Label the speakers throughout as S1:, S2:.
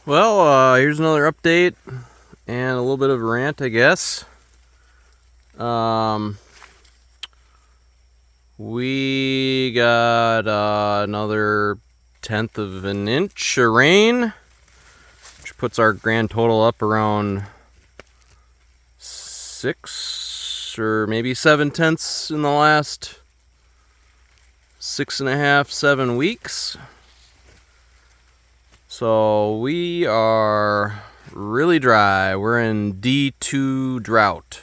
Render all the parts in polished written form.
S1: Here's another update and a little bit of a rant, I guess. We got another tenth of an inch of rain, which puts our grand total up around 6 or maybe 7/10 in the last 6.5, 7 weeks. So we are really dry. We're in D2 drought.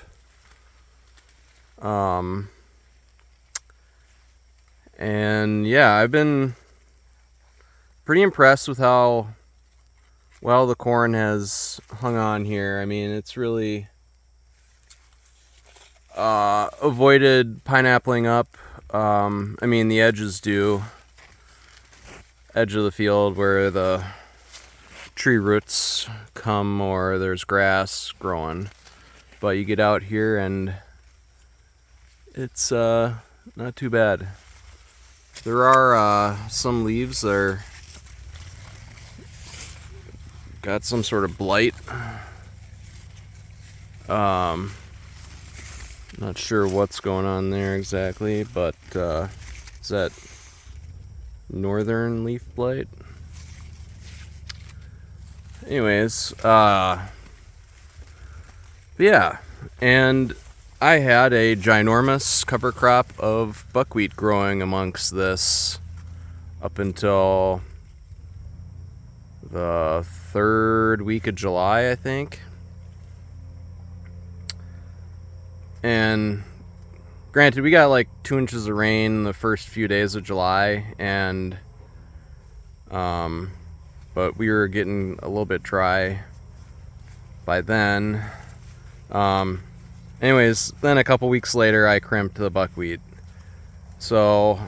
S1: And yeah, I've been pretty impressed with how well the corn has hung on here. I mean, it's really avoided pineappling up. I mean, the edges do. Edge of the field where the tree roots come or there's grass growing. But you get out here and it's not too bad. There are some leaves that are got some sort of blight. Not sure what's going on there exactly, but is that northern leaf blight? Anyways, yeah, and I had a ginormous cover crop of buckwheat growing amongst this up until the 3rd week of July, I think. And granted, we got like 2 inches of rain the first few days of July, and but we were getting a little bit dry by then. Anyways, then a couple weeks later, I crimped the buckwheat. So,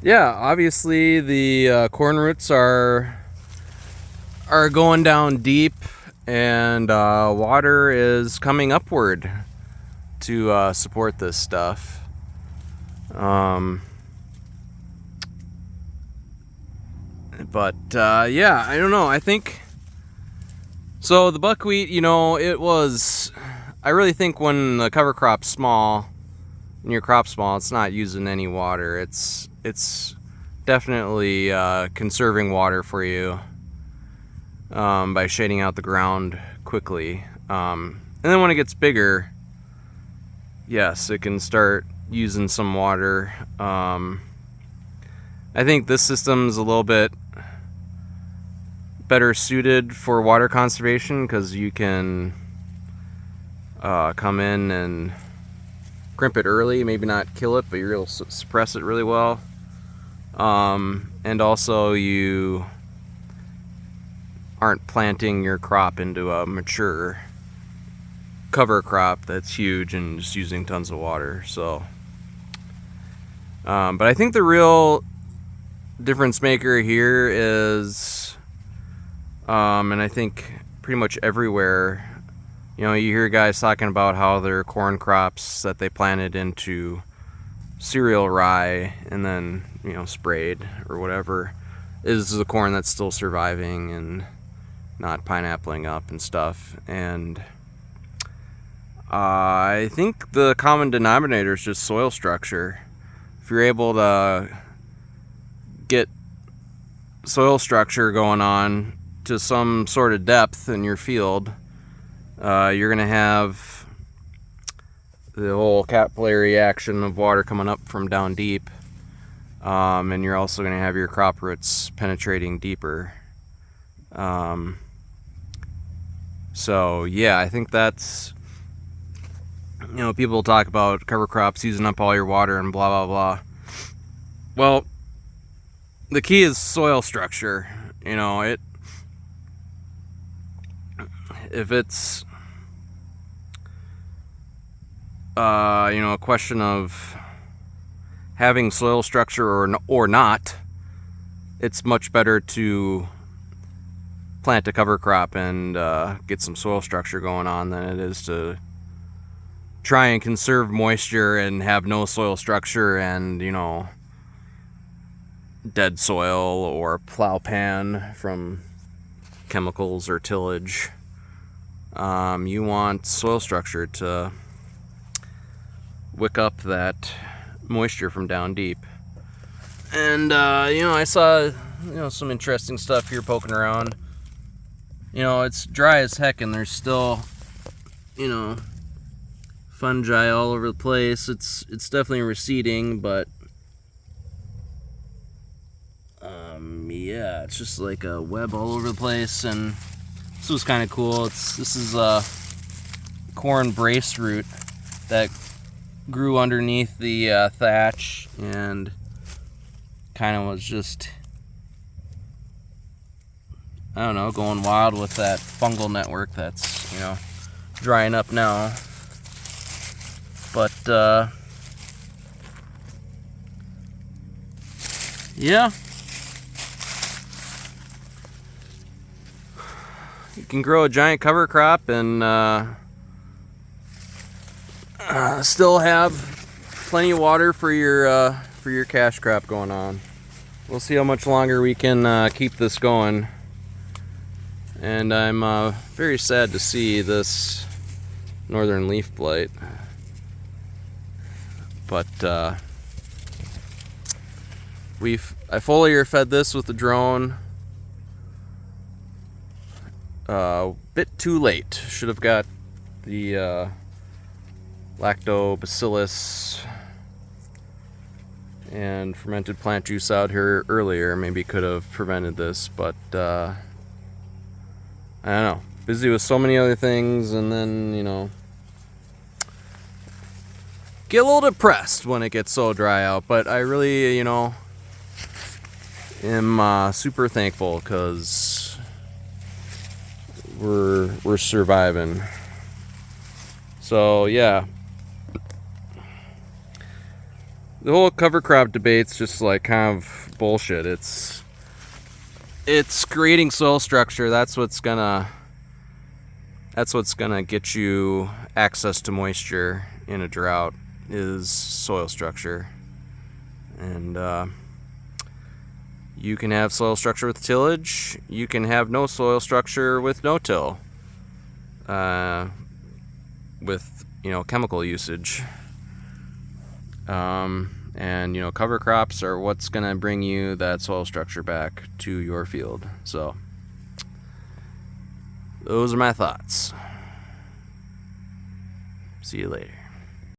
S1: yeah, obviously the corn roots are going down deep, and water is coming upward to support this stuff. But yeah, I don't know. I think so. The buckwheat, I really think when the cover crop's small, and your crop's small, it's not using any water. It's definitely conserving water for you by shading out the ground quickly. And then when it gets bigger, yes, it can start using some water. I think this system's a little bit better suited for water conservation because you can come in and crimp it early, maybe not kill it, but you're able to suppress it really well. And also you aren't planting your crop into a mature cover crop that's huge and just using tons of water. So but I think the real difference maker here is and I think pretty much everywhere, you hear guys talking about how their corn crops that they planted into cereal rye and then sprayed or whatever is the corn that's still surviving and not pineappling up and stuff. And I think the common denominator is just soil structure. If you're able to get soil structure going on to some sort of depth in your field, you're going to have the whole capillary action of water coming up from down deep, and you're also going to have your crop roots penetrating deeper. So yeah, I think that's, people talk about cover crops using up all your water and blah blah blah. Well, the key is soil structure. If it's a question of having soil structure or not, it's much better to plant a cover crop and get some soil structure going on than it is to try and conserve moisture and have no soil structure and dead soil or plow pan from chemicals or tillage. You want soil structure to wick up that moisture from down deep. And I saw some interesting stuff here poking around. It's dry as heck, and there's still fungi all over the place. It's definitely receding, but yeah, it's just like a web all over the place. And this was kind of cool. This is a corn brace root that grew underneath the thatch and kind of was just, I don't know, going wild with that fungal network that's drying up now. But yeah, you can grow a giant cover crop and still have plenty of water for your cash crop going on. We'll see how much longer we can keep this going. And I'm very sad to see this northern leaf blight. But I foliar fed this with the drone. Bit too late. Should have got the lactobacillus and fermented plant juice out here earlier. Maybe could have prevented this, but I don't know. Busy with so many other things, and then get a little depressed when it gets so dry out. But I really am super thankful because we're surviving. So yeah, the whole cover crop debate's just like kind of bullshit. It's creating soil structure. That's what's gonna get you access to moisture in a drought, is soil structure. And you can have soil structure with tillage. You can have no soil structure with no till. With chemical usage. And cover crops are what's gonna bring you that soil structure back to your field. So those are my thoughts. See you later.